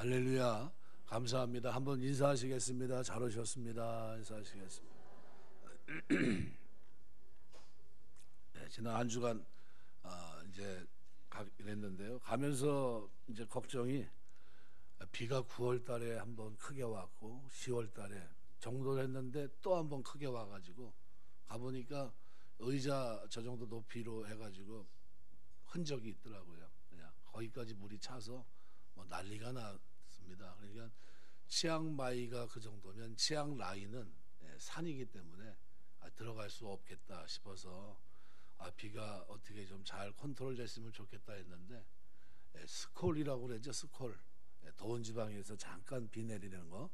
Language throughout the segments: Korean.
할렐루야. 감사합니다. 한번 인사하시겠습니다. 잘 오셨습니다. 인사하시겠습니다. 네, 지난 한 주간 이제 이랬는데요. 가면서 이제 걱정이 비가 9월 달에 한번 크게 왔고 10월 달에 정도를 했는데 또 한번 크게 와가지고 가보니까 의자 저 정도 높이로 해가지고 흔적이 있더라고요. 그냥 거기까지 물이 차서 뭐 난리가 났습니다. 그러니까 치앙마이가 그 정도면 치앙라이는 산이기 때문에 들어갈 수 없겠다 싶어서 비가 어떻게 좀 잘 컨트롤 됐으면 좋겠다 했는데 스콜이라고 그랬죠. 스콜. 더운 지방에서 잠깐 비 내리는 거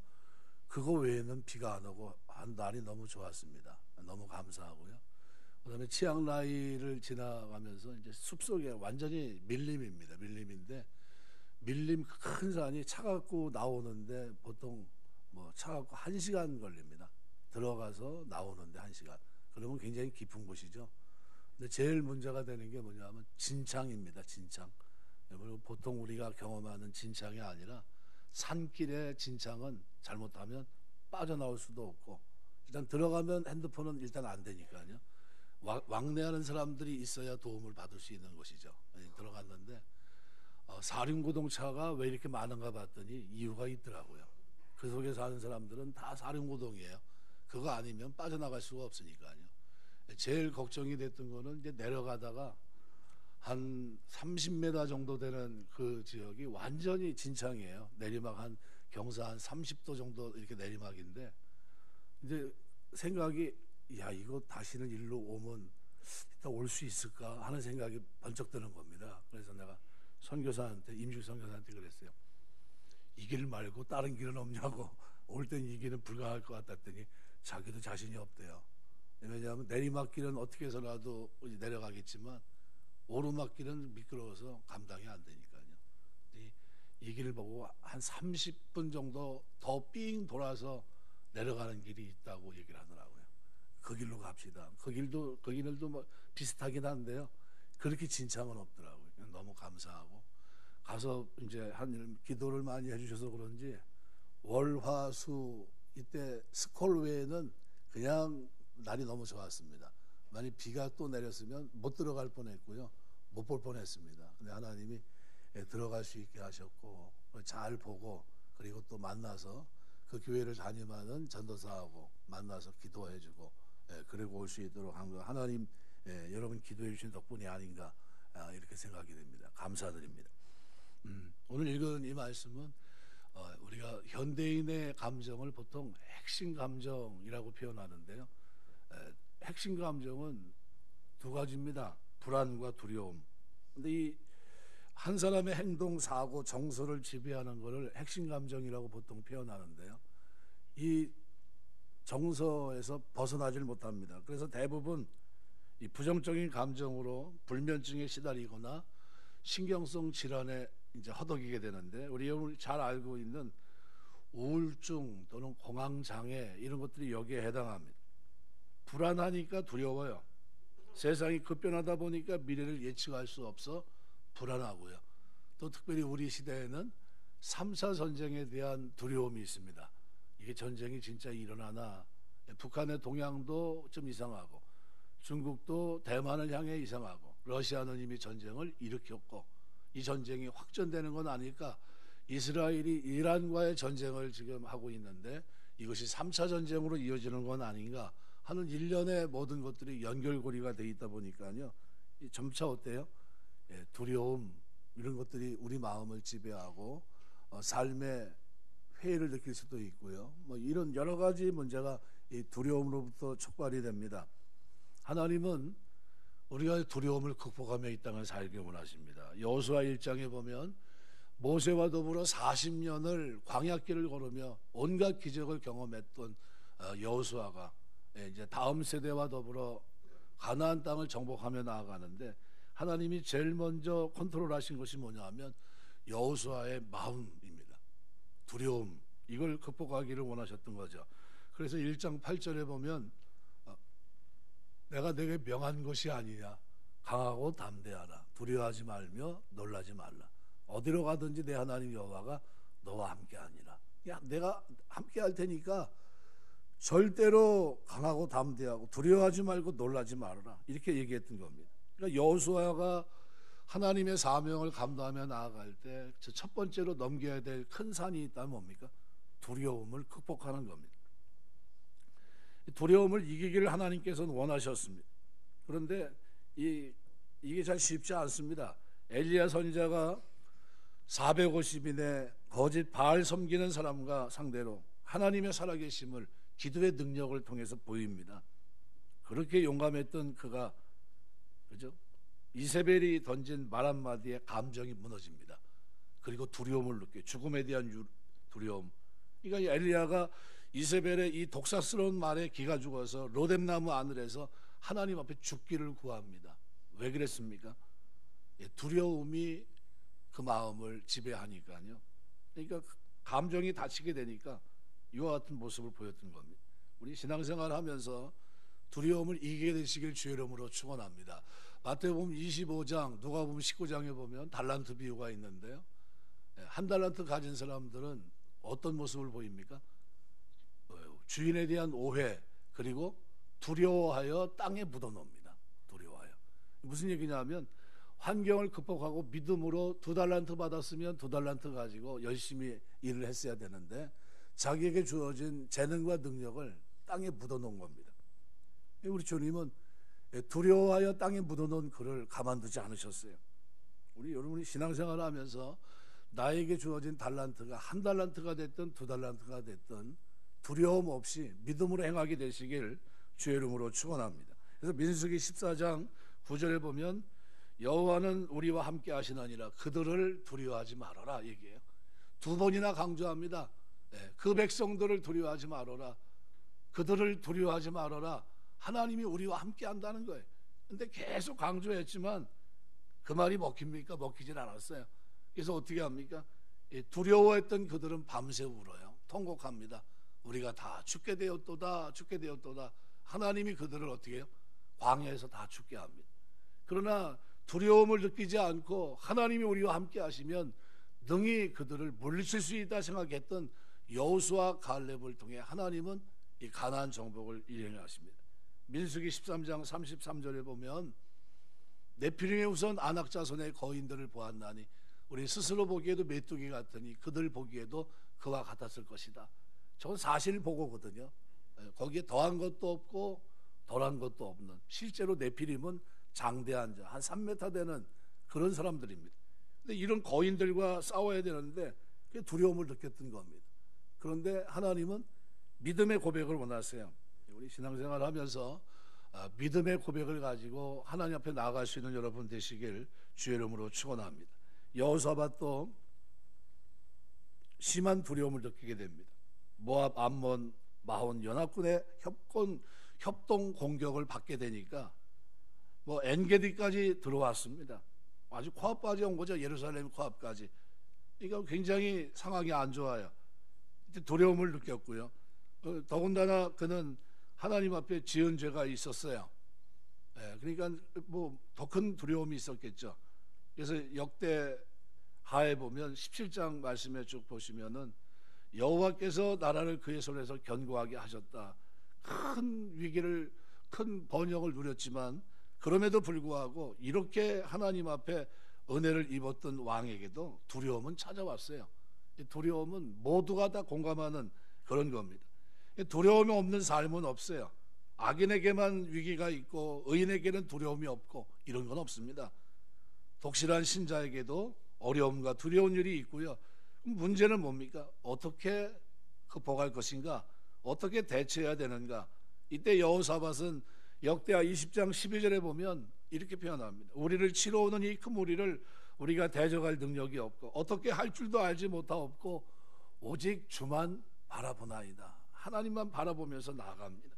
그거 외에는 비가 안 오고 한 날이 너무 좋았습니다. 너무 감사하고요. 그다음에 치앙라이를 지나가면서 이제 숲속에 완전히 밀림입니다. 밀림인데 밀림 큰 산이 차 갖고 나오는데 보통 뭐 차 갖고 1시간 걸립니다. 들어가서 나오는데 1시간. 그러면 굉장히 깊은 곳이죠. 근데 제일 문제가 되는 게 뭐냐면 진창입니다. 진창. 보통 우리가 경험하는 진창이 아니라 산길의 진창은 잘못하면 빠져나올 수도 없고 일단 들어가면 핸드폰은 일단 안 되니까요. 왕래하는 사람들이 있어야 도움을 받을 수 있는 곳이죠. 들어갔는데 사륜고동차가 왜 이렇게 많은가 봤더니 이유가 있더라고요. 그 속에 사는 사람들은 다 사륜고동이에요. 그거 아니면 빠져나갈 수가 없으니까요. 제일 걱정이 됐던 거는 이제 내려가다가 한 30m 정도 되는 그 지역이 완전히 진창이에요. 내리막 한 경사 한 30도 정도 이렇게 내리막인데 이제 생각이 야 이거 다시는 일로 오면 일단 올 수 있을까 하는 생각이 번쩍 드는 겁니다. 그래서 내가 선교사한테 임직 선교사한테 그랬어요. 이 길 말고 다른 길은 없냐고. 올 땐 이 길은 불가할 것 같았더니 자기도 자신이 없대요. 왜냐하면 내리막길은 어떻게 해서라도 내려가겠지만 오르막길은 미끄러워서 감당이 안 되니까요. 이 길을 보고 한 30분 정도 더 삥 돌아서 내려가는 길이 있다고 얘기를 하더라고요. 그 길로 갑시다. 그 길도 뭐 비슷하긴 한데요. 그렇게 진창은 없더라고요. 너무 감사하고 가서 이제 한 기도를 많이 해주셔서 그런지 월화수 이때 스콜 외에는 그냥 날이 너무 좋았습니다. 만약 비가 또 내렸으면 못 들어갈 뻔했고요. 못 볼 뻔했습니다. 근데 하나님이 들어갈 수 있게 하셨고 잘 보고 그리고 또 만나서 그 교회를 다니면은 전도사하고 만나서 기도해주고 그리고 올 수 있도록 한 거 하나님 여러분 기도해 주신 덕분이 아닌가 이렇게 생각이 됩니다. 감사드립니다. 오늘 읽은 이 말씀은 우리가 현대인의 감정을 보통 핵심 감정이라고 표현하는데요. 핵심 감정은 두 가지입니다. 불안과 두려움. 근데 이 한 사람의 행동, 사고, 정서를 지배하는 것을 핵심 감정이라고 보통 표현하는데요. 이 정서에서 벗어나질 못합니다. 그래서 대부분 이 부정적인 감정으로 불면증에 시달리거나 신경성 질환에 이제 허덕이게 되는데 우리 잘 알고 있는 우울증 또는 공황장애 이런 것들이 여기에 해당합니다. 불안하니까 두려워요. 세상이 급변하다 보니까 미래를 예측할 수 없어 불안하고요. 또 특별히 우리 시대에는 3차 전쟁에 대한 두려움이 있습니다. 이게 전쟁이 진짜 일어나나. 북한의 동향도 좀 이상하고 중국도 대만을 향해 이상하고 러시아는 이미 전쟁을 일으켰고 이 전쟁이 확전되는 건 아닐까. 이스라엘이 이란과의 전쟁을 지금 하고 있는데 이것이 3차 전쟁으로 이어지는 건 아닌가 하는 일련의 모든 것들이 연결고리가 돼 있다 보니까요. 점차 어때요? 두려움 이런 것들이 우리 마음을 지배하고 삶의 회의를 느낄 수도 있고요. 뭐 이런 여러 가지 문제가 이 두려움으로부터 촉발이 됩니다. 하나님은 우리가 두려움을 극복하며 이 땅을 살기 원하십니다. 여호수아 1장에 보면 모세와 더불어 40년을 광야길을 걸으며 온갖 기적을 경험했던 여호수아가 이제 다음 세대와 더불어 가나안 땅을 정복하며 나아가는데 하나님이 제일 먼저 컨트롤하신 것이 뭐냐 하면 여호수아의 마음입니다. 두려움 이걸 극복하기를 원하셨던 거죠. 그래서 1장 8절에 보면 내가 내게 명한 것이 아니냐 강하고 담대하라 두려워하지 말며 놀라지 말라 어디로 가든지 내 하나님 여호와가 너와 함께하니라. 야, 내가 함께할 테니까 절대로 강하고 담대하고 두려워하지 말고 놀라지 말아라. 이렇게 얘기했던 겁니다. 그러니까 여호수아가 하나님의 사명을 감당하며 나아갈 때 첫 번째로 넘겨야 될 큰 산이 있다면 뭡니까? 두려움을 극복하는 겁니다. 두려움을 이기기를 하나님께서는 원하셨습니다. 그런데 이게 잘 쉽지 않습니다. 엘리야 선지자가 450인의 거짓 바알 섬기는 사람과 상대로 하나님의 살아계심을 기도의 능력을 통해서 보입니다. 그렇게 용감했던 그가, 그죠? 이세벨이 던진 말 한마디에 감정이 무너집니다. 그리고 두려움을 느껴, 죽음에 대한 두려움. 그러니까 엘리야가 이세벨의 이 독사스러운 말에 기가 죽어서 로뎀나무 아들에서 하나님 앞에 죽기를 구합니다. 왜 그랬습니까? 두려움이 그 마음을 지배하니까요. 그러니까 감정이 다치게 되니까 이와 같은 모습을 보였던 겁니다. 우리 신앙생활 하면서 두려움을 이기게 되시길 주의 이름으로 축원합니다. 마태복음 25장, 누가복음 19장에 보면 달란트 비유가 있는데요. 한 달란트 가진 사람들은 어떤 모습을 보입니까? 주인에 대한 오해, 그리고 두려워하여 땅에 묻어놓습니다. 두려워하여. 무슨 얘기냐면 환경을 극복하고 믿음으로 2달란트 받았으면 2달란트 가지고 열심히 일을 했어야 되는데 자기에게 주어진 재능과 능력을 땅에 묻어놓은 겁니다. 우리 주님은 두려워하여 땅에 묻어놓은 그를 가만두지 않으셨어요. 우리 여러분이 신앙생활을 하면서 나에게 주어진 달란트가 1달란트가 됐든 2달란트가 됐든 두려움 없이 믿음으로 행하게 되시길 주의 이름으로 축원합니다. 그래서 민수기 14장 9절에 보면 여호와는 우리와 함께 하시느니라 그들을 두려워하지 말아라 얘기해요. 2번이나 강조합니다. 그 백성들을 두려워하지 말아라. 그들을 두려워하지 말아라. 하나님이 우리와 함께 한다는 거예요. 근데 계속 강조했지만 그 말이 먹힙니까? 먹히질 않았어요. 그래서 어떻게 합니까? 두려워했던 그들은 밤새 울어요. 통곡합니다. 우리가 다 죽게 되었도다, 죽게 되었도다. 하나님이 그들을 어떻게 해요? 광야에서 다 죽게 합니다. 그러나 두려움을 느끼지 않고 하나님이 우리와 함께 하시면 능히 그들을 물리칠 수 있다 생각했던 여호수아 갈렙을 통해 하나님은 이 가나안 정복을 일행하십니다. 민수기 13장 33절에 보면 네피림의 우선 아낙 자손의 거인들을 보았나니 우리 스스로 보기에도 메뚜기 같으니 그들 보기에도 그와 같았을 것이다. 저건 사실 보고거든요. 거기에 더한 것도 없고 덜한 것도 없는, 실제로 네피림은 장대한 자, 한 3m 되는 그런 사람들입니다. 근데 이런 거인들과 싸워야 되는데 두려움을 느꼈던 겁니다. 그런데 하나님은 믿음의 고백을 원하세요. 우리 신앙생활 하면서 믿음의 고백을 가지고 하나님 앞에 나아갈 수 있는 여러분 되시길 주의 이름으로 축원합니다. 여호사밧도 심한 두려움을 느끼게 됩니다. 모압, 암몬, 마온 연합군의 협동 공격을 받게 되니까 엔게디까지 들어왔습니다. 아주 코앞까지 온 거죠. 예루살렘 코앞까지. 그러니까 굉장히 상황이 안 좋아요. 두려움을 느꼈고요. 더군다나 그는 하나님 앞에 지은 죄가 있었어요. 그러니까 더 큰 두려움이 있었겠죠. 그래서 역대하에 보면 17장 말씀에 쭉 보시면은 여호와께서 나라를 그의 손에서 견고하게 하셨다. 큰 위기를, 큰 번영을 누렸지만 그럼에도 불구하고 이렇게 하나님 앞에 은혜를 입었던 왕에게도 두려움은 찾아왔어요. 두려움은 모두가 다 공감하는 그런 겁니다. 두려움이 없는 삶은 없어요. 악인에게만 위기가 있고 의인에게는 두려움이 없고 이런 건 없습니다. 독실한 신자에게도 어려움과 두려운 일이 있고요. 문제는 뭡니까? 어떻게 극복할 것인가? 어떻게 대처해야 되는가? 이때 여호사밧은 역대하 20장 12절에 보면 이렇게 표현합니다. 우리를 치러 오는 이 큰 무리를 우리가 대적할 능력이 없고 어떻게 할 줄도 알지 못하옵고 오직 주만 바라보나이다. 하나님만 바라보면서 나아갑니다.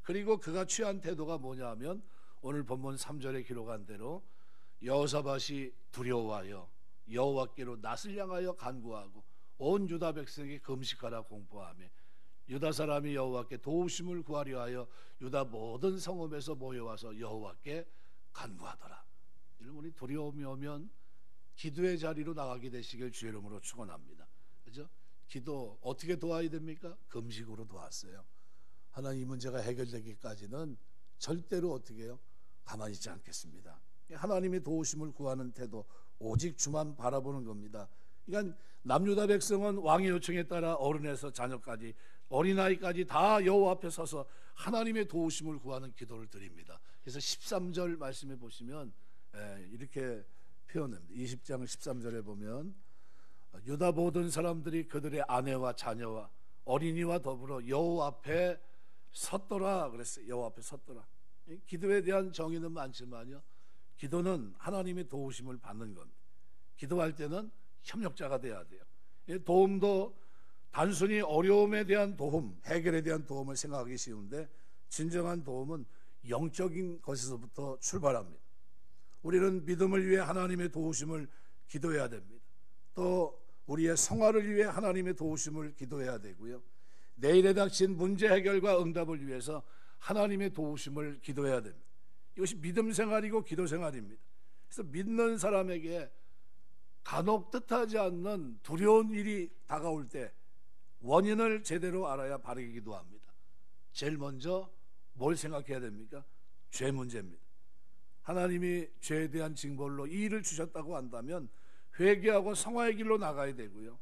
그리고 그가 취한 태도가 뭐냐 하면 오늘 본문 3절에 기록한 대로 여호사밧이 두려워하여 여호와께로 낯을 향하여 간구하고 온 유다 백성이 금식하라 공포하며 유다 사람이 여호와께 도우심을 구하려 하여 유다 모든 성읍에서 모여와서 여호와께 간구하더라. 여러분이 두려움이 오면 기도의 자리로 나가게 되시길 주의 이름으로 축원합니다. 그죠? 기도 어떻게 도와야 됩니까? 금식으로 도왔어요. 하나님 이 문제가 해결되기까지는 절대로 어떻게 해요? 가만히 있지 않겠습니다. 하나님의 도우심을 구하는 태도, 오직 주만 바라보는 겁니다. 그러니까 남유다 백성은 왕의 요청에 따라 어른에서 자녀까지 어린아이까지 다 여호와 앞에 서서 하나님의 도우심을 구하는 기도를 드립니다. 그래서 13절 말씀해 보시면 이렇게 표현합니다. 20장 13절에 보면 유다 모든 사람들이 그들의 아내와 자녀와 어린이와 더불어 여호와 앞에 섰더라 그랬어요. 여호와 앞에 섰더라. 기도에 대한 정의는 많지만요, 기도는 하나님의 도우심을 받는 겁니다. 기도할 때는 협력자가 돼야 돼요. 도움도 단순히 어려움에 대한 도움, 해결에 대한 도움을 생각하기 쉬운데, 진정한 도움은 영적인 것에서부터 출발합니다. 우리는 믿음을 위해 하나님의 도우심을 기도해야 됩니다. 또 우리의 성화를 위해 하나님의 도우심을 기도해야 되고요, 내일에 닥친 문제 해결과 응답을 위해서 하나님의 도우심을 기도해야 됩니다. 이것이 믿음 생활이고 기도 생활입니다. 그래서 믿는 사람에게 간혹 뜻하지 않는 두려운 일이 다가올 때 원인을 제대로 알아야 바르게 기도합니다. 제일 먼저 뭘 생각해야 됩니까? 죄 문제입니다. 하나님이 죄에 대한 징벌로 이 일을 주셨다고 한다면 회개하고 성화의 길로 나가야 되고요,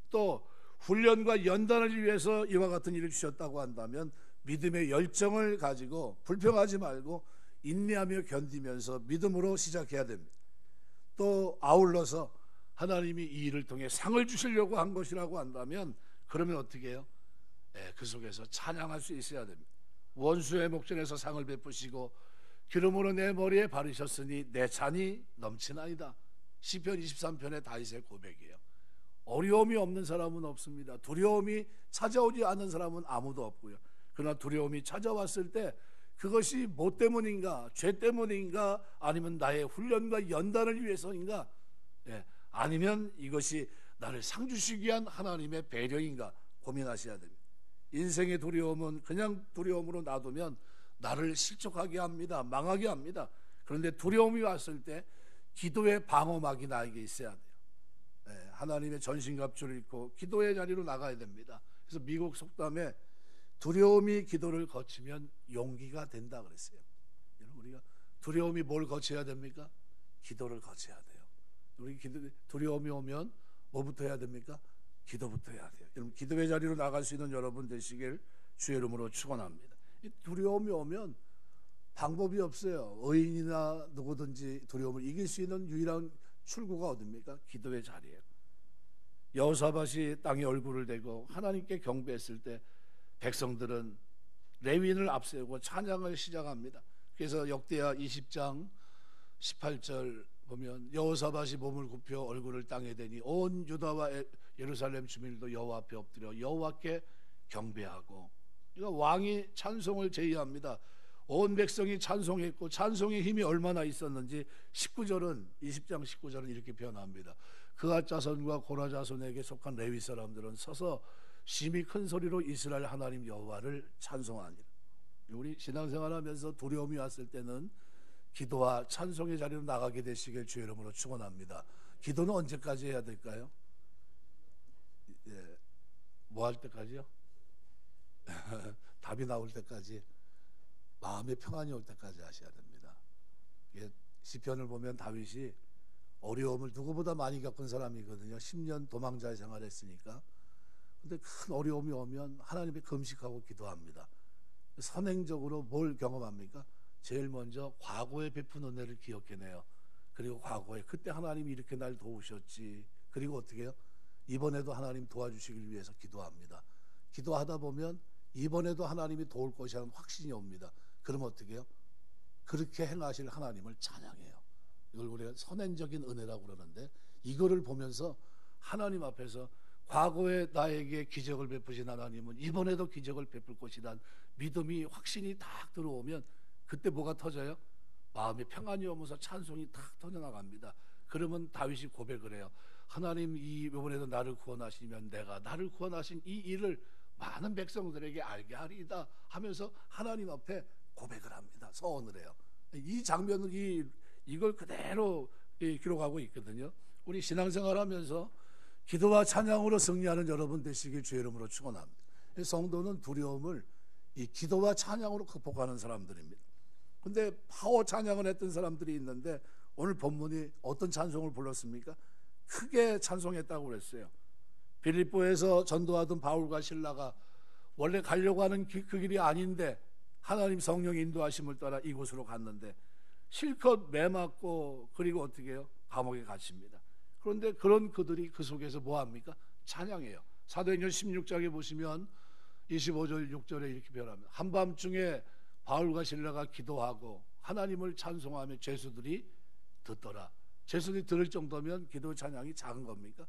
또 훈련과 연단을 위해서 이와 같은 일을 주셨다고 한다면 믿음의 열정을 가지고 불평하지 말고 인내하며 견디면서 믿음으로 시작해야 됩니다. 또 아울러서 하나님이 이 일을 통해 상을 주시려고 한 것이라고 한다면 그러면 어떻게 해요? 그 속에서 찬양할 수 있어야 됩니다. 원수의 목전에서 상을 베푸시고 기름으로 내 머리에 바르셨으니 내 잔이 넘치나이다. 시편 23편의 다윗의 고백이에요. 어려움이 없는 사람은 없습니다. 두려움이 찾아오지 않는 사람은 아무도 없고요. 그러나 두려움이 찾아왔을 때 그것이 뭐 때문인가? 죄 때문인가? 아니면 나의 훈련과 연단을 위해서인가? 아니면 이것이 나를 상 주시기 위한 하나님의 배려인가? 고민하셔야 됩니다. 인생의 두려움은 그냥 두려움으로 놔두면 나를 실족하게 합니다. 망하게 합니다. 그런데 두려움이 왔을 때 기도의 방어막이 나에게 있어야 돼요. 하나님의 전신갑주를 입고 기도의 자리로 나가야 됩니다. 그래서 미국 속담에 두려움이 기도를 거치면 용기가 된다 그랬어요. 여러분, 우리가 두려움이 뭘 거쳐야 됩니까? 기도를 거쳐야 돼요. 우리 두려움이 오면 뭐부터 해야 됩니까? 기도부터 해야 돼요. 여러분, 기도의 자리로 나갈 수 있는 여러분 되시길 주의 이름으로 축원합니다. 이 두려움이 오면 방법이 없어요. 의인이나 누구든지 두려움을 이길 수 있는 유일한 출구가 어디입니까? 기도의 자리예요. 여호사밧이 땅에 얼굴을 대고 하나님께 경배했을 때 백성들은 레위인을 앞세우고 찬양을 시작합니다. 그래서 역대하 20장 18절 보면 여호사밧이 몸을 굽혀 얼굴을 땅에 대니 온 유다와 예루살렘 주민들도 여호와 앞에 엎드려 여호와께 경배하고, 그러니까 왕이 찬송을 제의합니다. 온 백성이 찬송했고 찬송의 힘이 얼마나 있었는지 20장 19절은 이렇게 표현합니다. 그앗 자손과 고라 자손에게 속한 레위 사람들은 서서 심히 큰 소리로 이스라엘 하나님 여호와를 찬송하니라. 우리 신앙생활하면서 두려움이 왔을 때는 기도와 찬송의 자리로 나가게 되시길 주의 이름으로 축원합니다. 기도는 언제까지 해야 될까요? 뭐 할 때까지요? 답이 나올 때까지, 마음의 평안이 올 때까지 하셔야 됩니다. 시편을 보면 다윗이 어려움을 누구보다 많이 겪은 사람이거든요. 10년 도망자의 생활을 했으니까. 근데 큰 어려움이 오면 하나님께 금식하고 기도합니다. 선행적으로 뭘 경험합니까? 제일 먼저 과거에 베푼 은혜를 기억해내요. 그리고 과거에 그때 하나님이 이렇게 날 도우셨지. 그리고 어떻게 해요? 이번에도 하나님 도와주시길 위해서 기도합니다. 기도하다 보면 이번에도 하나님이 도울 것이라는 확신이 옵니다. 그러면 어떻게 해요? 그렇게 행하실 하나님을 찬양해요. 이걸 우리가 선행적인 은혜라고 그러는데, 이거를 보면서 하나님 앞에서 과거에 나에게 기적을 베푸신 하나님은 이번에도 기적을 베풀 것이란 믿음이, 확신이 딱 들어오면 그때 뭐가 터져요? 마음의 평안이 오면서 찬송이 탁 터져나갑니다. 그러면 다윗이 고백을 해요. 하나님 이번에도 나를 구원하시면 내가 나를 구원하신 이 일을 많은 백성들에게 알게 하리이다 하면서 하나님 앞에 고백을 합니다. 서원을 해요. 이 장면을 이걸 그대로 기록하고 있거든요. 우리 신앙생활하면서 기도와 찬양으로 승리하는 여러분 되시길 주의 이름으로 축원합니다. 성도는 두려움을 이 기도와 찬양으로 극복하는 사람들입니다. 근데 파워 찬양을 했던 사람들이 있는데 오늘 본문이 어떤 찬송을 불렀습니까? 크게 찬송했다고 그랬어요. 빌립보에서 전도하던 바울과 실라가 원래 가려고 하는 그 길이 아닌데 하나님 성령 인도하심을 따라 이곳으로 갔는데 실컷 매맞고 그리고 어떻게 해요? 감옥에 갇힙니다. 그런데 그런 그들이 그 속에서 뭐합니까? 찬양해요. 사도행전 16장에 보시면 25절 6절에 이렇게 표현합니다. 한밤중에 바울과 실라가 기도하고 하나님을 찬송하며 죄수들이 듣더라. 죄수들이 들을 정도면 기도 찬양이 작은 겁니까?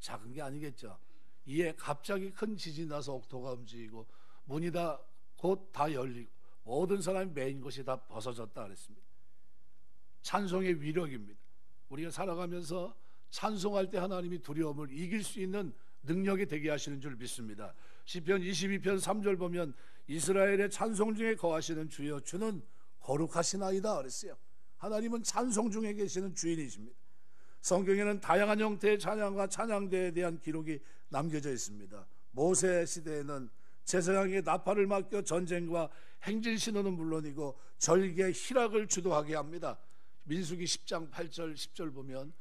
작은 게 아니겠죠. 이에 갑자기 큰 지진이 나서 옥토가 움직이고 문이 다 곧 다 열리고 모든 사람이 매인 것이 다 벗어졌다 그랬습니다. 찬송의 위력입니다. 우리가 살아가면서 찬송할 때 하나님이 두려움을 이길 수 있는 능력이 되게 하시는 줄 믿습니다. 시편 22편 3절 보면 이스라엘의 찬송 중에 거하시는 주여 주는 거룩하시나이다 그랬어요. 하나님은 찬송 중에 계시는 주인이십니다. 성경에는 다양한 형태의 찬양과 찬양대에 대한 기록이 남겨져 있습니다. 모세 시대에는 제사장에게 나팔을 맡겨 전쟁과 행진 신호는 물론이고 절기의 희락을 주도하게 합니다. 민수기 10장 8절 10절 보면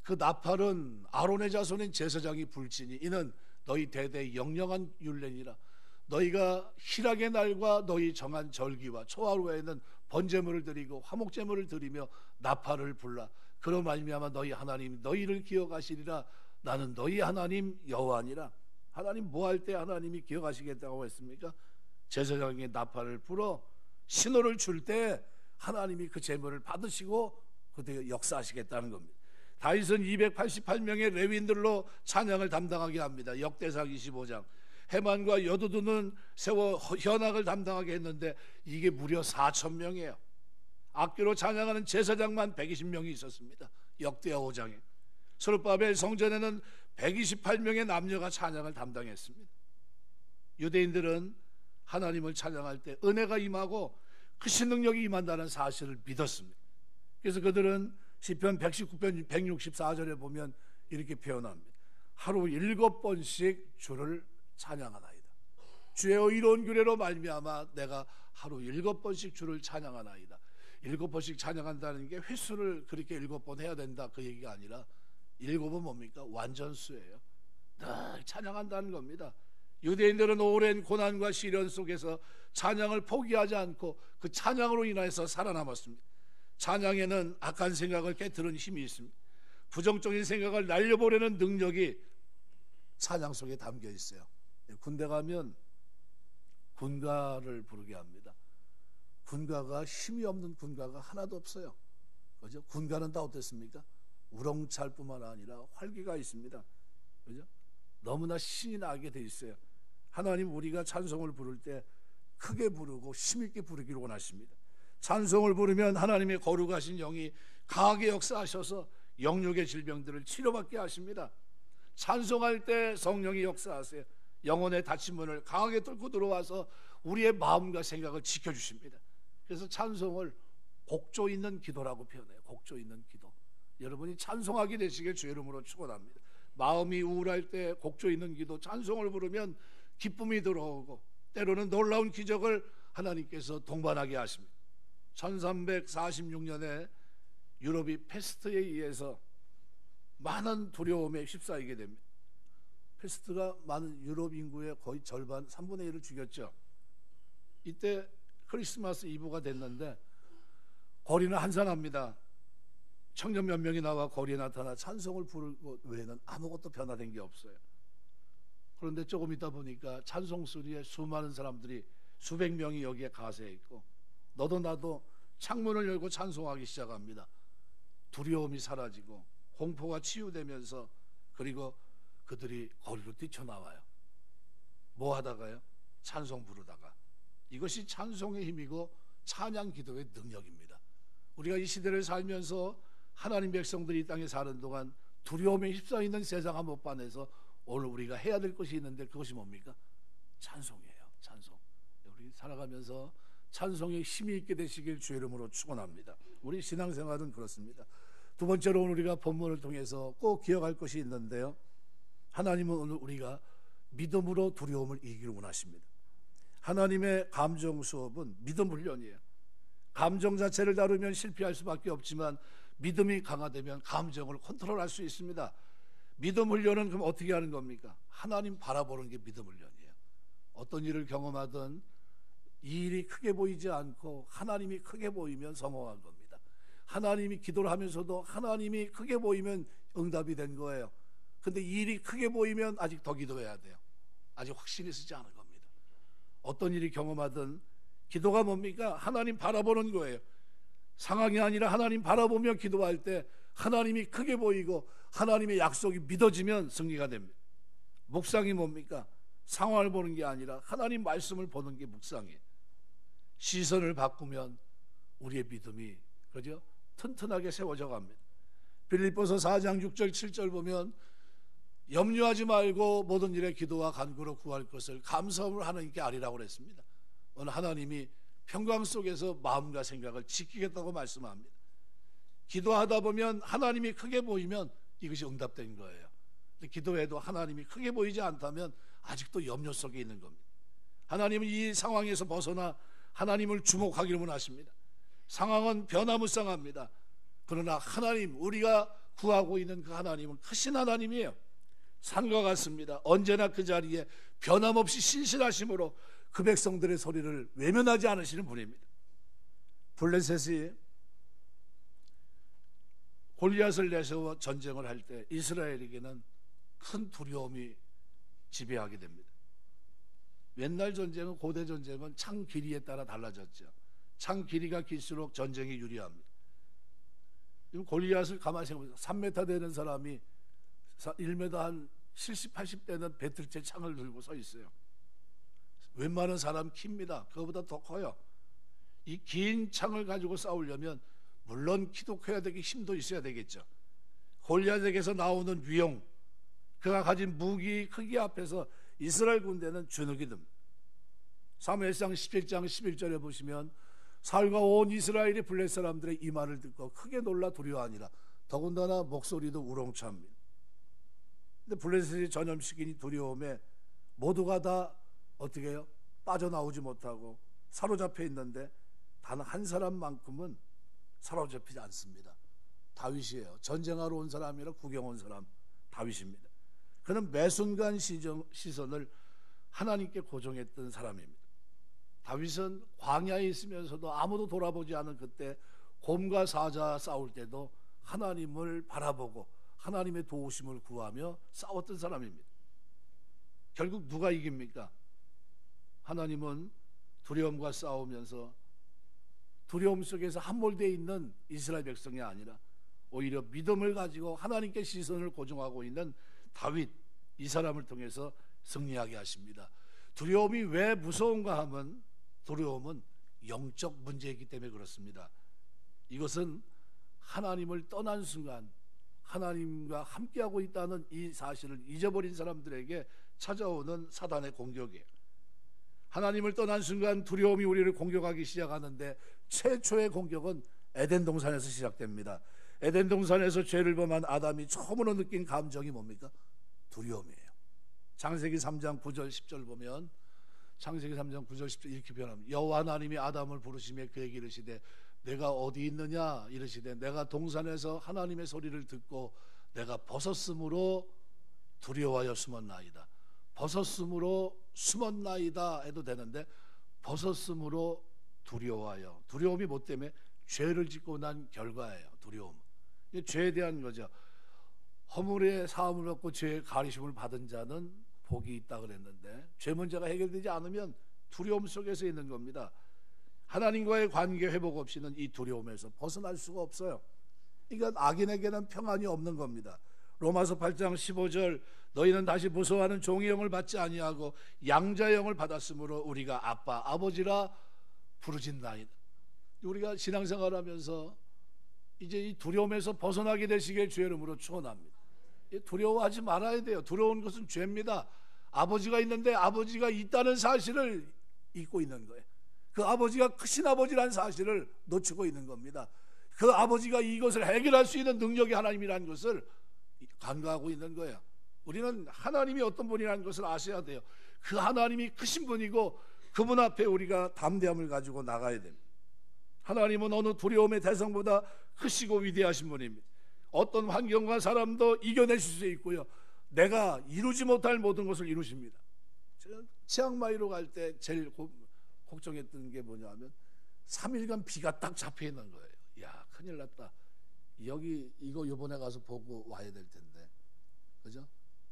그 나팔은 아론의 자손인 제사장이 불지니 이는 너희 대대의 영영한 율례니라. 너희가 희락의 날과 너희 정한 절기와 초하루에는 번제물을 드리고 화목제물을 드리며 나팔을 불라. 그로 말미암아 너희 하나님 너희를 기억하시리라. 나는 너희 하나님 여호와니라. 하나님 뭐 할 때 하나님이 기억하시겠다고 했습니까? 제사장에게 나팔을 불어 신호를 줄 때 하나님이 그 제물을 받으시고 그때 역사하시겠다는 겁니다. 다윗은 288명의 레위인들로 찬양을 담당하게 합니다. 역대상 25장 해만과 여두두는 세워 현악을 담당하게 했는데 이게 무려 4,000명이에요. 악기로 찬양하는 제사장만 120명이 있었습니다. 역대하 5장에 스룹바벨 성전에는 128명의 남녀가 찬양을 담당했습니다. 유대인들은 하나님을 찬양할 때 은혜가 임하고 그 신능력이 임한다는 사실을 믿었습니다. 그래서 그들은 시편 119편 164절에 보면 이렇게 표현합니다. 하루 7번씩 주를 찬양하나이다. 주의 의로운 규례로 말미암아 내가 하루 7번씩 주를 찬양하나이다. 7번씩 찬양한다는 게 횟수를 그렇게 7번 해야 된다 그 얘기가 아니라 7은 뭡니까? 완전수예요. 늘 찬양한다는 겁니다. 유대인들은 오랜 고난과 시련 속에서 찬양을 포기하지 않고 그 찬양으로 인해서 살아남았습니다. 찬양에는 악한 생각을 깨트리는 힘이 있습니다. 부정적인 생각을 날려보려는 능력이 찬양 속에 담겨 있어요. 군대 가면 군가를 부르게 합니다. 군가가 힘이 없는 군가가 하나도 없어요. 그죠? 군가는 다 어땠습니까? 우렁찰뿐만 아니라 활기가 있습니다. 그죠? 너무나 신이 나게 돼 있어요. 하나님 우리가 찬송을 부를 때 크게 부르고 힘있게 부르기를 원하십니다. 찬송을 부르면 하나님의 거룩하신 영이 강하게 역사하셔서 영육의 질병들을 치료받게 하십니다. 찬송할 때 성령이 역사하세요. 영혼의 닫힌 문을 강하게 뚫고 들어와서 우리의 마음과 생각을 지켜주십니다. 그래서 찬송을 곡조 있는 기도라고 표현해요. 곡조 있는 기도. 여러분이 찬송하게 되시길 주의 이름으로 축원합니다. 마음이 우울할 때 곡조 있는 기도 찬송을 부르면 기쁨이 들어오고 때로는 놀라운 기적을 하나님께서 동반하게 하십니다. 1346년에 유럽이 패스트에 의해서 많은 두려움에 휩싸이게 됩니다. 패스트가 많은 유럽 인구의 거의 절반 3분의 1을 죽였죠. 이때 크리스마스 이브가 됐는데 거리는 한산합니다. 청년 몇 명이 나와 거리에 나타나 찬송을 부를 것 외에는 아무것도 변화된 게 없어요. 그런데 조금 있다 보니까 찬송 소리에 수많은 사람들이 수백 명이 여기에 가세해 있고 너도 나도 창문을 열고 찬송하기 시작합니다. 두려움이 사라지고 공포가 치유되면서 그리고 그들이 거리로 뛰쳐나와요. 뭐 하다가요? 찬송 부르다가. 이것이 찬송의 힘이고 찬양 기도의 능력입니다. 우리가 이 시대를 살면서 하나님 백성들이 이 땅에 사는 동안 두려움에 휩싸이는 세상 한복판에서 오늘 우리가 해야 될 것이 있는데 그것이 뭡니까? 찬송이에요. 찬송. 우리 살아가면서 찬송에 힘이 있게 되시길 주의 이름으로 축원합니다. 우리 신앙생활은 그렇습니다. 두 번째로 오늘 우리가 본문을 통해서 꼭 기억할 것이 있는데요. 하나님은 오늘 우리가 믿음으로 두려움을 이기기를 원하십니다. 하나님의 감정 수업은 믿음 훈련이에요. 감정 자체를 다루면 실패할 수밖에 없지만 믿음이 강화되면 감정을 컨트롤할 수 있습니다. 믿음 훈련은 그럼 어떻게 하는 겁니까? 하나님 바라보는 게 믿음 훈련이에요. 어떤 일을 경험하든 이 일이 크게 보이지 않고 하나님이 크게 보이면 성공한 겁니다. 하나님이 기도를 하면서도 하나님이 크게 보이면 응답이 된 거예요. 근데 이 일이 크게 보이면 아직 더 기도해야 돼요. 아직 확신이 쓰지 않은 겁니다. 어떤 일이 경험하든 기도가 뭡니까? 하나님 바라보는 거예요. 상황이 아니라 하나님 바라보며 기도할 때 하나님이 크게 보이고 하나님의 약속이 믿어지면 승리가 됩니다. 묵상이 뭡니까? 상황을 보는 게 아니라 하나님 말씀을 보는 게 묵상이에요. 시선을 바꾸면 우리의 믿음이 그죠? 튼튼하게 세워져 갑니다. 빌립보서 4장 6절 7절 보면 염려하지 말고 모든 일에 기도와 간구로 구할 것을 감사함으로 하나님께 아뢰라고 그랬습니다. 오늘 하나님이 평강 속에서 마음과 생각을 지키겠다고 말씀합니다. 기도하다 보면 하나님이 크게 보이면 이것이 응답된 거예요. 근데 기도해도 하나님이 크게 보이지 않다면 아직도 염려 속에 있는 겁니다. 하나님은 이 상황에서 벗어나 하나님을 주목하기를 원하십니다. 상황은 변화무쌍합니다. 그러나 하나님, 우리가 구하고 있는 그 하나님은 크신 하나님이에요. 산과 같습니다. 언제나 그 자리에 변함없이 신실하심으로 그 백성들의 소리를 외면하지 않으시는 분입니다. 블레셋이 골리앗을 내세워 전쟁을 할 때 이스라엘에게는 큰 두려움이 지배하게 됩니다. 옛날 전쟁은, 고대 전쟁은 창 길이에 따라 달라졌죠. 창 길이가 길수록 전쟁이 유리합니다. 골리앗을 가만히 생각해보세요. 3m 되는 사람이 1m 한 70, 80대는 배틀째 창을 들고 서 있어요. 웬만한 사람 킵니다. 그거보다 더 커요. 이 긴 창을 가지고 싸우려면 물론 키도 커야 되고 힘도 있어야 되겠죠. 골리앗에게서 나오는 위용, 그가 가진 무기 크기 앞에서 이스라엘 군대는 주눅이 듭니다. 사무엘상 17장 11절에 보시면 사울과 온 이스라엘이 블레셋 사람들의 이 말을 듣고 크게 놀라 두려워하니라. 더군다나 목소리도 우렁찹니다. 근데 블레셋이 전염시킨 두려움에 모두가 다 어떻게 해요? 빠져나오지 못하고 사로잡혀 있는데 단 한 사람만큼은 사로잡히지 않습니다. 다윗이에요. 전쟁하러 온 사람이 아니라 구경 온 사람, 다윗입니다. 그는 매순간 시선을 하나님께 고정했던 사람입니다. 다윗은 광야에 있으면서도 아무도 돌아보지 않은 그때 곰과 사자 싸울 때도 하나님을 바라보고 하나님의 도우심을 구하며 싸웠던 사람입니다. 결국 누가 이깁니까? 하나님은 두려움과 싸우면서 두려움 속에서 함몰되어 있는 이스라엘 백성이 아니라 오히려 믿음을 가지고 하나님께 시선을 고정하고 있는 다윗, 이 사람을 통해서 승리하게 하십니다. 두려움이 왜 무서운가 하면 두려움은 영적 문제이기 때문에 그렇습니다. 이것은 하나님을 떠난 순간 하나님과 함께하고 있다는 이 사실을 잊어버린 사람들에게 찾아오는 사단의 공격이에요. 하나님을 떠난 순간 두려움이 우리를 공격하기 시작하는데 최초의 공격은 에덴 동산에서 시작됩니다. 에덴 동산에서 죄를 범한 아담이 처음으로 느낀 감정이 뭡니까? 두려움이에요. 창세기 3장 9절 10절 보면 창세기 3장 9절 10절 이렇게 표현합니다. 여호와 하나님이 아담을 부르시며 그에게 이르시되 내가 어디 있느냐 이르시되 내가 동산에서 하나님의 소리를 듣고 내가 벗었으므로 두려워하여 숨었나이다. 벗었으므로 숨었나이다 해도 되는데 벗었으므로 두려워하여, 두려움이 뭐 때문에? 죄를 짓고 난 결과예요. 두려움, 죄에 대한 거죠. 허물의 사함을 받고 죄의 가리심을 받은 자는 복이 있다 그랬는데 죄 문제가 해결되지 않으면 두려움 속에서 있는 겁니다. 하나님과의 관계 회복 없이는 이 두려움에서 벗어날 수가 없어요. 그러니까 악인에게는 평안이 없는 겁니다. 로마서 8장 15절 너희는 다시 무서워하는 종의 영을 받지 아니하고 양자의 영을 받았으므로 우리가 아빠 아버지라 부르짖나이다. 우리가 신앙생활하면서 이제 이 두려움에서 벗어나게 되시길 주의 이름으로 축원합니다. 두려워하지 말아야 돼요. 두려운 것은 죄입니다. 아버지가 있는데 아버지가 있다는 사실을 잊고 있는 거예요. 그 아버지가 크신 아버지라는 사실을 놓치고 있는 겁니다. 그 아버지가 이것을 해결할 수 있는 능력이 하나님이라는 것을 간과하고 있는 거예요. 우리는 하나님이 어떤 분이라는 것을 아셔야 돼요. 그 하나님이 크신 분이고 그분 앞에 우리가 담대함을 가지고 나가야 됩니다. 하나님은 어느 두려움의 대상보다 크시고 위대하신 분입니다. 어떤 환경과 사람도 이겨내실 수 있고요, 내가 이루지 못할 모든 것을 이루십니다. 제가 치앙마이로 갈 때 제일 걱정했던 게 뭐냐면 3일간 비가 딱 잡혀 있는 거예요. 야, 큰일 났다. 여기 이거 요번에 가서 보고 와야 될 텐데, 그죠?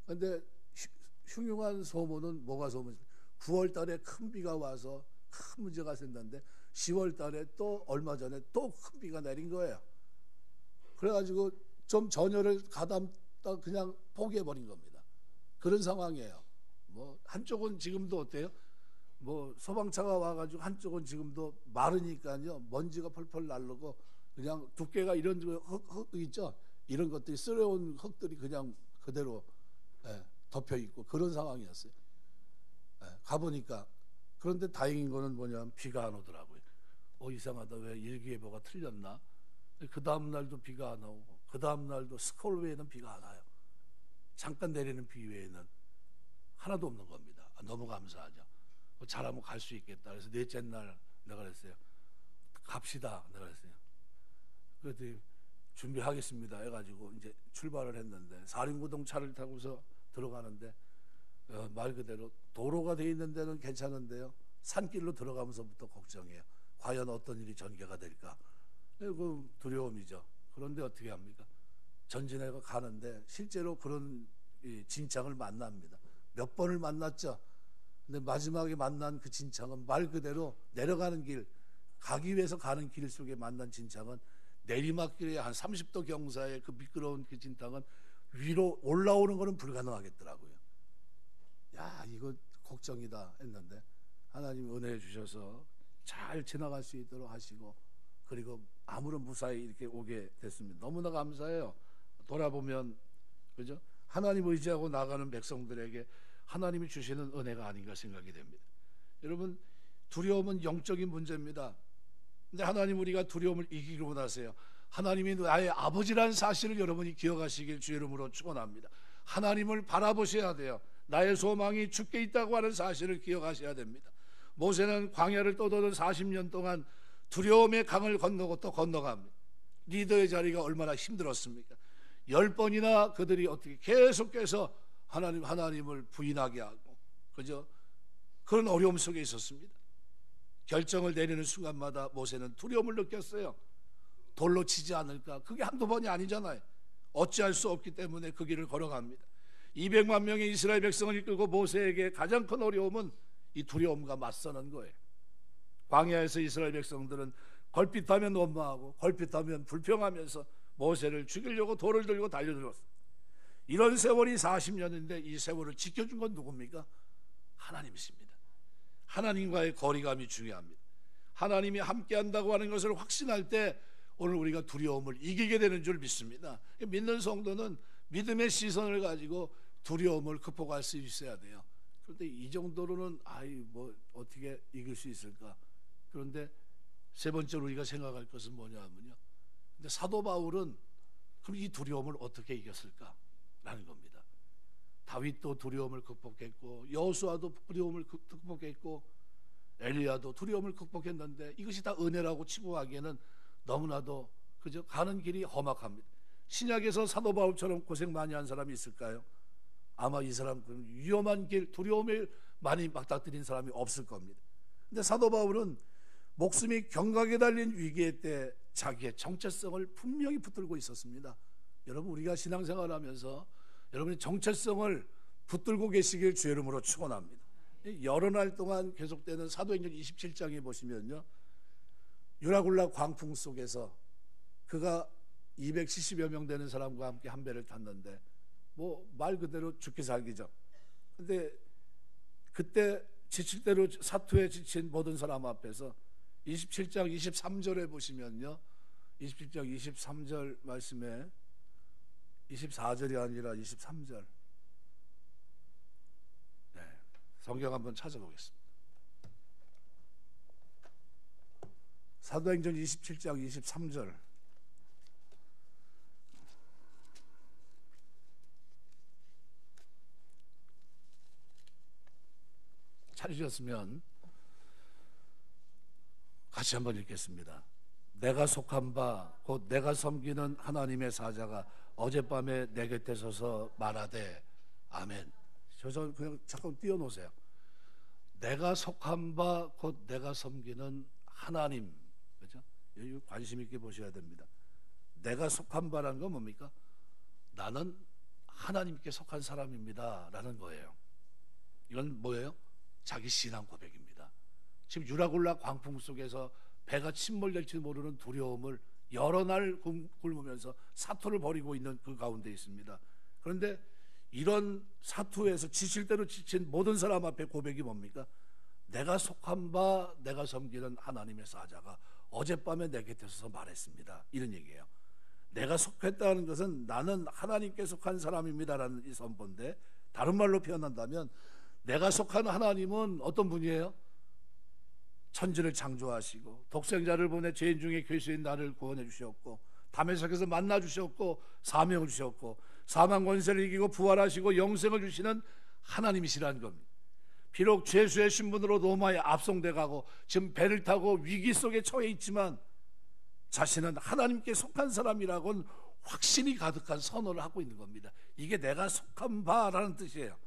근데 흉흉한 소문은 뭐가 소문? 9월 달에 큰 비가 와서 큰 문제가 생겼는데 10월 달에 또 얼마 전에 또 큰 비가 내린 거예요. 그래가지고 좀 전열을 가담다 그냥 포기해버린 겁니다. 그런 상황이에요. 뭐 한쪽은 지금도 어때요? 뭐 소방차가 와가지고 한쪽은 지금도 마르니까요, 먼지가 펄펄 날르고 그냥 두께가 이런 흙 있죠? 이런 것들이 쓰러운 흙들이 그냥 그대로 덮여 있고 그런 상황이었어요. 가보니까. 그런데 다행인 거는 뭐냐면 비가 안 오더라고요. 이상하다, 왜 일기예보가 틀렸나? 그 다음 날도 비가 안 오고 그 다음 날도 스콜 외에는 비가 안 와요. 잠깐 내리는 비 외에는 하나도 없는 겁니다. 너무 감사하죠. 잘하면 갈 수 있겠다. 그래서 넷째 날 내가 그랬어요. 갑시다. 내가 그랬어요. 그랬더니 준비하겠습니다 해가지고 이제 출발을 했는데 사륜구동 차를 타고서 들어가는데 말 그대로 도로가 돼 있는 데는 괜찮은데요, 산길로 들어가면서부터 걱정해요. 과연 어떤 일이 전개가 될까? 그 두려움이죠. 그런데 어떻게 합니까? 전진해가 가는데 실제로 그런 진창을 만납니다. 몇 번을 만났죠. 근데 마지막에 만난 그 진창은 말 그대로 내려가는 길, 가기 위해서 가는 길 속에 만난 진창은 내리막길에 한 30도 경사의 그 미끄러운 그 진창은 위로 올라오는 것은 불가능하겠더라고요. 야, 이거 걱정이다 했는데 하나님 은혜 주셔서 잘 지나갈 수 있도록 하시고, 그리고 아무런 무사히 이렇게 오게 됐습니다. 너무나 감사해요. 돌아보면, 그죠? 하나님 의지하고 나가는 백성들에게 하나님이 주시는 은혜가 아닌가 생각이 됩니다. 여러분, 두려움은 영적인 문제입니다. 근데 하나님, 우리가 두려움을 이기기로 원하세요. 하나님이 나의 아버지라는 사실을 여러분이 기억하시길 주의 이름으로 축원합니다. 하나님을 바라보셔야 돼요. 나의 소망이 주께 있다고 하는 사실을 기억하셔야 됩니다. 모세는 광야를 떠도는 40년 동안 두려움의 강을 건너고 또 건너갑니다. 리더의 자리가 얼마나 힘들었습니까? 10번이나 그들이 어떻게 계속해서 하나님을 부인하게 하고, 그죠? 그런 어려움 속에 있었습니다. 결정을 내리는 순간마다 모세는 두려움을 느꼈어요. 돌로 치지 않을까? 그게 한두 번이 아니잖아요. 어찌할 수 없기 때문에 그 길을 걸어갑니다. 200만 명의 이스라엘 백성을 이끌고 모세에게 가장 큰 어려움은 이 두려움과 맞서는 거예요. 광야에서 이스라엘 백성들은 걸핏하면 원망하고 걸핏하면 불평하면서 모세를 죽이려고 돌을 들고 달려들었어요. 이런 세월이 40년인데 이 세월을 지켜준 건 누굽니까? 하나님이십니다. 하나님과의 거리감이 중요합니다. 하나님이 함께한다고 하는 것을 확신할 때 오늘 우리가 두려움을 이기게 되는 줄 믿습니다. 믿는 성도는 믿음의 시선을 가지고 두려움을 극복할 수 있어야 돼요. 그런데 이 정도로는 뭐 어떻게 이길 수 있을까? 그런데 세 번째로 우리가 생각할 것은 뭐냐면요, 근데 사도 바울은 그럼 이 두려움을 어떻게 이겼을까? 라는 겁니다. 다윗도 두려움을 극복했고, 여호수아도 두려움을 극복했고, 엘리야도 두려움을 극복했는데 이것이 다 은혜라고 치고 가기에는 너무나도, 그저 가는 길이 험악합니다. 신약에서 사도 바울처럼 고생 많이 한 사람이 있을까요? 아마 이 사람 위험한 길, 두려움을 많이 맞닥뜨린 사람이 없을 겁니다. 근데 사도 바울은 목숨이 경각에 달린 위기의 때 자기의 정체성을 분명히 붙들고 있었습니다. 여러분, 우리가 신앙생활하면서 여러분이 정체성을 붙들고 계시길 주의 이름으로 축원합니다. 여러 날 동안 계속되는 사도행전 27장에 보시면요, 유라굴라 광풍 속에서 그가 270여 명 되는 사람과 함께 한 배를 탔는데 뭐 말 그대로 죽기 살기죠. 근데 그때 지칠 대로 사투에 지친 모든 사람 앞에서 27장 23절에 보시면요, 27장 23절 말씀에 24절이 아니라 23절, 성경 한번 찾아보겠습니다. 사도행전 27장 23절. 찾으셨으면 같이 한번 읽겠습니다. 내가 속한 바 곧 내가 섬기는 하나님의 사자가 어젯밤에 내 곁에 서서 말하되 아멘. 저 그냥 잠깐 띄워놓으세요. 내가 속한 바 곧 내가 섬기는 하나님. 그렇죠? 여기 관심 있게 보셔야 됩니다. 내가 속한 바라는 건 뭡니까? 나는 하나님께 속한 사람입니다 라는 거예요. 이건 뭐예요? 자기 신앙 고백입니다. 지금 유라굴라 광풍 속에서 배가 침몰될지 모르는 두려움을 여러 날 굶으면서 사투를 벌이고 있는 그 가운데 있습니다. 그런데 이런 사투에서 지칠 대로 지친 모든 사람 앞에 고백이 뭡니까? 내가 속한 바 내가 섬기는 하나님의 사자가 어젯밤에 내 곁에 서서 말했습니다. 이런 얘기예요. 내가 속했다는 것은 나는 하나님께 속한 사람입니다라는 이 선포인데, 다른 말로 표현한다면 내가 속한 하나님은 어떤 분이에요? 천지를 창조하시고 독생자를 보내 죄인 중에 괴수인 나를 구원해 주셨고 다메섹에서 만나 주셨고 사명을 주셨고 사망 권세를 이기고 부활하시고 영생을 주시는 하나님이시라는 겁니다. 비록 죄수의 신분으로 로마에 압송돼 가고 지금 배를 타고 위기 속에 처해 있지만 자신은 하나님께 속한 사람이라고는 확신이 가득한 선언을 하고 있는 겁니다. 이게 내가 속한 바라는 뜻이에요.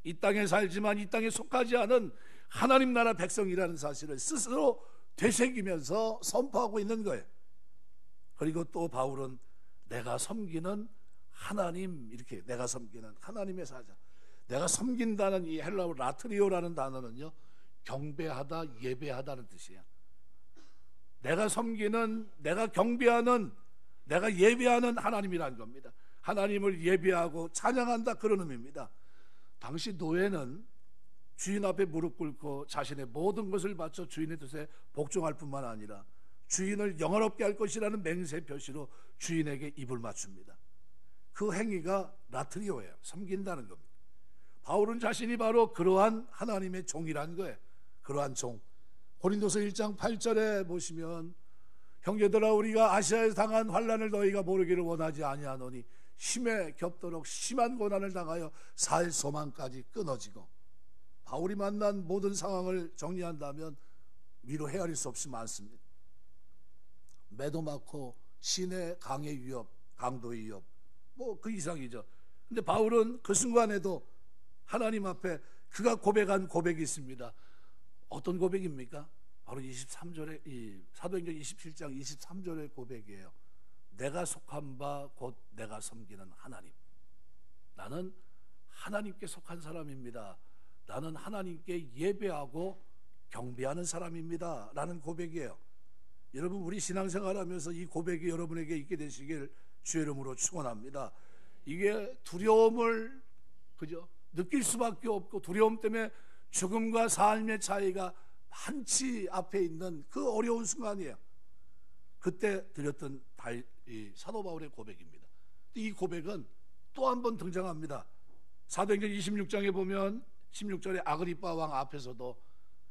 이 땅에 살지만 이 땅에 속하지 않은 하나님 나라 백성이라는 사실을 스스로 되새기면서 선포하고 있는 거예요. 그리고 또 바울은 내가 섬기는 하나님, 이렇게 내가 섬기는 하나님의 사자. 내가 섬긴다는 이 헬라어 라트리오라는 단어는요, 경배하다, 예배하다는 뜻이에요. 내가 섬기는, 내가 경배하는, 내가 예배하는 하나님이라는 겁니다. 하나님을 예배하고 찬양한다, 그런 의미입니다. 당시 노예는 주인 앞에 무릎 꿇고 자신의 모든 것을 바쳐 주인의 뜻에 복종할 뿐만 아니라 주인을 영화롭게 할 것이라는 맹세 표시로 주인에게 입을 맞춥니다. 그 행위가 라트리오예요. 섬긴다는 겁니다. 바울은 자신이 바로 그러한 하나님의 종이라는 거예요. 그러한 종. 고린도서 1장 8절에 보시면 형제들아 우리가 아시아에서 당한 환난을 너희가 모르기를 원하지 아니하노니 힘에 겹도록 심한 고난을 당하여 살 소망까지 끊어지고, 바울이 만난 모든 상황을 정리한다면 위로 헤아릴 수 없이 많습니다. 매도 많고 시내 강의 위협, 강도의 위협, 뭐 그 이상이죠. 근데 바울은 그 순간에도 하나님 앞에 그가 고백한 고백이 있습니다. 어떤 고백입니까? 바로 23절에 이 사도행전 27장 23절의 고백이에요. 내가 속한 바 곧 내가 섬기는 하나님. 나는 하나님께 속한 사람입니다. 나는 하나님께 예배하고 경배하는 사람입니다 라는 고백이에요. 여러분, 우리 신앙생활하면서 이 고백이 여러분에게 있게 되시길 주의 이름으로 축원합니다. 이게 두려움을 그죠? 느낄 수밖에 없고, 두려움 때문에 죽음과 삶의 차이가 한치 앞에 있는 그 어려운 순간이에요. 그때 드렸던 사도 바울의 고백입니다. 이 고백은 또 한 번 등장합니다. 사도행전 26장에 보면 16절에 아그리빠 왕 앞에서도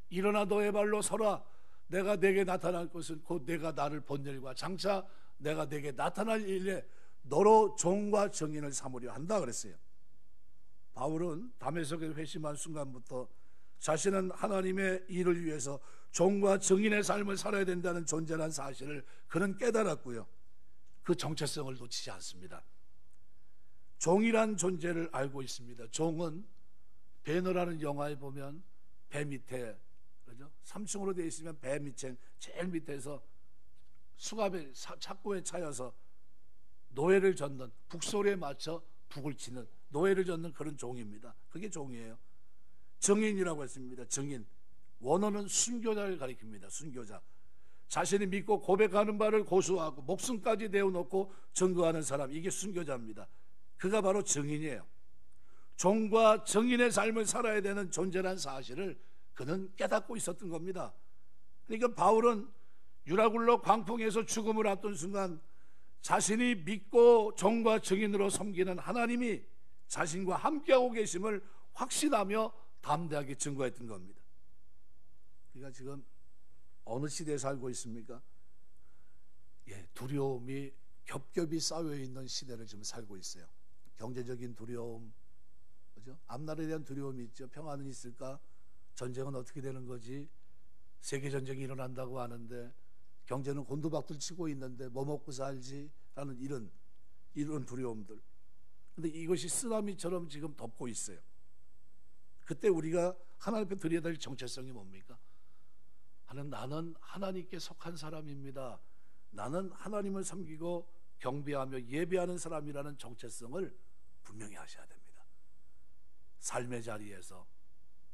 일어나 너의 발로 서라. 내가 내게 나타날 것은 곧 내가 나를 본 일과 장차 내가 내게 나타날 일에 너로 종과 증인을 삼으려 한다 그랬어요. 바울은 다메섹에 회심한 순간부터 자신은 하나님의 일을 위해서 종과 증인의 삶을 살아야 된다는 존재라는 사실을 그는 깨달았고요, 그 정체성을 놓치지 않습니다. 종이란 존재를 알고 있습니다. 종은 배너라는 영화에 보면 배 밑에, 그죠? 3층으로 되어 있으면 배 밑에 제일 밑에서 수갑에 착고에 차여서 노예를 젓는, 북소리에 맞춰 북을 치는 노예를 젓는 그런 종입니다. 그게 종이에요. 증인이라고 했습니다. 증인. 원어는 순교자를 가리킵니다. 순교자. 자신이 믿고 고백하는 바를 고수하고 목숨까지 내어놓고 증거하는 사람, 이게 순교자입니다. 그가 바로 증인이에요. 종과 증인의 삶을 살아야 되는 존재란 사실을 그는 깨닫고 있었던 겁니다. 그러니까 바울은 유라굴로 광풍에서 죽음을 앞둔 순간 자신이 믿고 종과 증인으로 섬기는 하나님이 자신과 함께하고 계심을 확신하며 담대하게 증거했던 겁니다. 우리가 지금 어느 시대에 살고 있습니까? 두려움이 겹겹이 쌓여 있는 시대를 지금 살고 있어요. 경제적인 두려움, 그죠? 앞날에 대한 두려움이 있죠. 평안은 있을까? 전쟁은 어떻게 되는 거지? 세계전쟁이 일어난다고 하는데 경제는 곤두박질 치고 있는데 뭐 먹고 살지? 라는 이런 두려움들. 근데 이것이 쓰나미처럼 지금 덮고 있어요. 그때 우리가 하나님 앞에 드려야 될 정체성이 뭡니까? 나는 하나님께 속한 사람입니다. 나는 하나님을 섬기고 경배하며 예배하는 사람이라는 정체성을 분명히 하셔야 됩니다. 삶의 자리에서,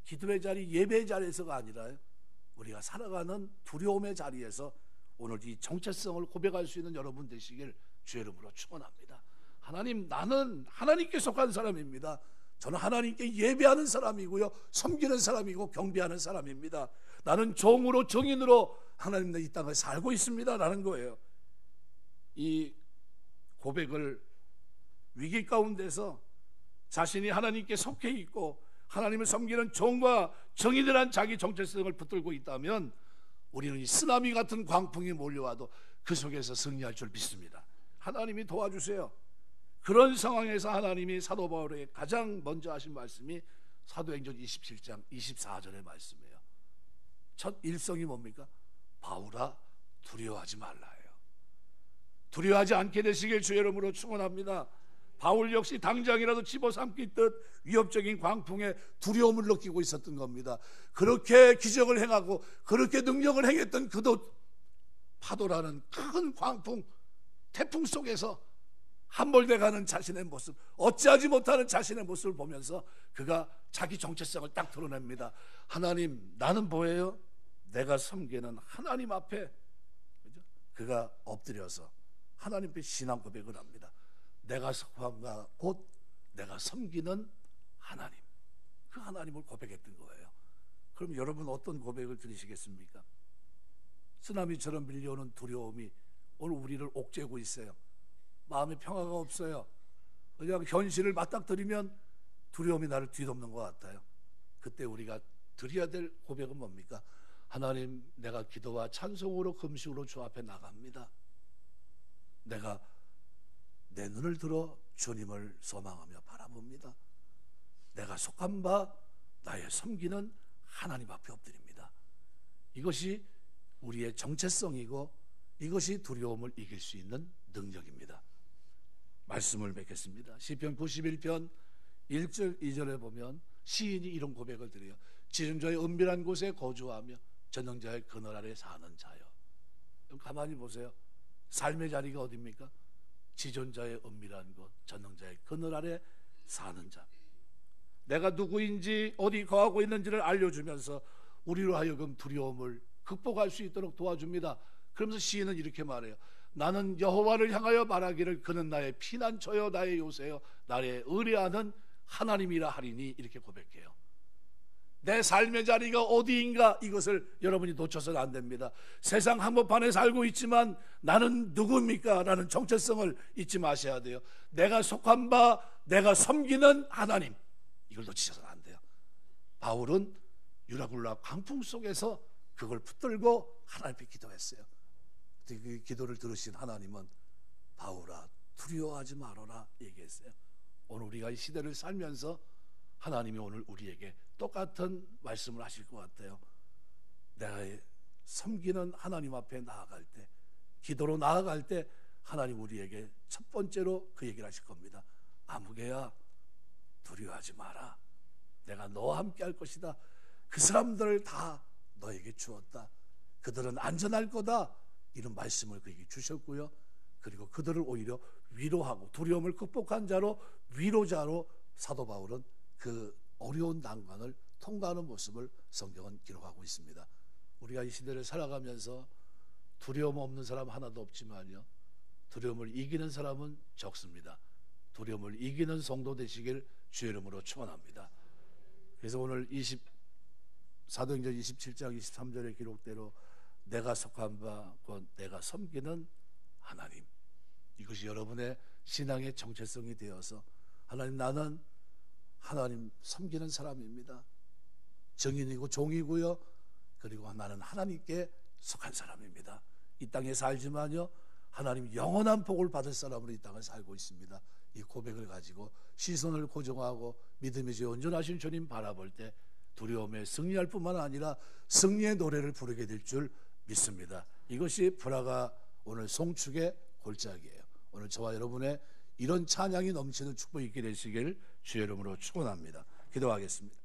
기도의 자리, 예배의 자리에서가 아니라 우리가 살아가는 두려움의 자리에서 오늘 이 정체성을 고백할 수 있는 여러분 되시길 주의 이름으로 축원합니다. 하나님, 나는 하나님께 속한 사람입니다. 저는 하나님께 예배하는 사람이고요, 섬기는 사람이고 경배하는 사람입니다. 나는 종으로, 정인으로 하나님 이 땅에 살고 있습니다 라는 거예요. 이 고백을 위기 가운데서 자신이 하나님께 속해 있고 하나님을 섬기는 종과 정인이란 자기 정체성을 붙들고 있다면 우리는 이 쓰나미 같은 광풍이 몰려와도 그 속에서 승리할 줄 믿습니다. 하나님이 도와주세요. 그런 상황에서 하나님이 사도 바울에게 가장 먼저 하신 말씀이 사도행전 27장 24절의 말씀이에요. 첫 일성이 뭡니까? 바울아, 두려워하지 말라예요. 두려워하지 않게 되시길 주의 이름으로 축원합니다. 바울 역시 당장이라도 집어삼키듯 위협적인 광풍에 두려움을 느끼고 있었던 겁니다. 그렇게 기적을 행하고 그렇게 능력을 행했던 그도 파도라는 큰 광풍, 태풍 속에서 함몰돼가는 자신의 모습, 어찌하지 못하는 자신의 모습을 보면서 그가 자기 정체성을 딱 드러냅니다. 하나님, 나는 뭐예요? 내가 섬기는 하나님 앞에, 그죠? 그가 엎드려서 하나님 앞에 신앙 고백을 합니다. 내가 속함과 곧 내가 섬기는 하나님, 그 하나님을 고백했던 거예요. 그럼 여러분 어떤 고백을 들으시겠습니까? 쓰나미처럼 밀려오는 두려움이 오늘 우리를 옥죄고 있어요. 마음에 평화가 없어요. 그냥 현실을 맞닥뜨리면 두려움이 나를 뒤덮는 것 같아요. 그때 우리가 드려야 될 고백은 뭡니까? 하나님, 내가 기도와 찬송으로 금식으로 주 앞에 나갑니다. 내가 내 눈을 들어 주님을 소망하며 바라봅니다. 내가 속한 바 나의 섬기는 하나님 앞에 엎드립니다. 이것이 우리의 정체성이고 이것이 두려움을 이길 수 있는 능력입니다. 말씀을 맺겠습니다. 시편 91편 1절 2절에 보면 시인이 이런 고백을 드려요. 지존자의 은밀한 곳에 거주하며 전능자의 그늘 아래 사는 자여. 가만히 보세요. 삶의 자리가 어디입니까? 지존자의 은밀한 곳, 전능자의 그늘 아래 사는 자. 내가 누구인지 어디 거하고 있는지를 알려주면서 우리로 하여금 두려움을 극복할 수 있도록 도와줍니다. 그러면서 시인은 이렇게 말해요. 나는 여호와를 향하여 말하기를 그는 나의 피난처여 나의 요새여 나의 의뢰하는 하나님이라 하리니, 이렇게 고백해요. 내 삶의 자리가 어디인가, 이것을 여러분이 놓쳐서는 안 됩니다. 세상 한복판에 살고 있지만 나는 누굽니까? 라는 정체성을 잊지 마셔야 돼요. 내가 속한 바, 내가 섬기는 하나님, 이걸 놓치셔서는 안 돼요. 바울은 유라굴라 광풍 속에서 그걸 붙들고 하나님 앞에 기도했어요. 그 기도를 들으신 하나님은 바울아, 두려워하지 말아라 얘기했어요. 오늘 우리가 이 시대를 살면서 하나님이 오늘 우리에게 똑같은 말씀을 하실 것 같아요. 내가 섬기는 하나님 앞에 나아갈 때, 기도로 나아갈 때 하나님 우리에게 첫 번째로 그 얘기를 하실 겁니다. 아무개야, 두려워하지 마라. 내가 너와 함께 할 것이다. 그 사람들을 다 너에게 주었다. 그들은 안전할 거다. 이런 말씀을 그에게 주셨고요. 그리고 그들을 오히려 위로하고 두려움을 극복한 자로, 위로자로 사도 바울은 그 어려운 난관을 통과하는 모습을 성경은 기록하고 있습니다. 우리가 이 시대를 살아가면서 두려움 없는 사람 하나도 없지만요, 두려움을 이기는 사람은 적습니다. 두려움을 이기는 성도 되시길 주의 이름으로 축원합니다. 그래서 오늘 사도행전 27장 23절의 기록대로 내가 속한 바 곧 내가 섬기는 하나님, 이것이 여러분의 신앙의 정체성이 되어서 하나님, 나는 하나님 섬기는 사람입니다. 정인이고 종이고요. 그리고 나는 하나님께 속한 사람입니다. 이 땅에 살지만요, 하나님 영원한 복을 받을 사람으로 이 땅을 살고 있습니다. 이 고백을 가지고 시선을 고정하고 믿음의 주 온전하신 주님 바라볼 때 두려움에 승리할 뿐만 아니라 승리의 노래를 부르게 될 줄 믿습니다. 이것이 브라가 오늘 송축의 골짜기예요. 오늘 저와 여러분의 이런 찬양이 넘치는 축복이 있게 되시길 주의 이름으로 축원합니다. 기도하겠습니다.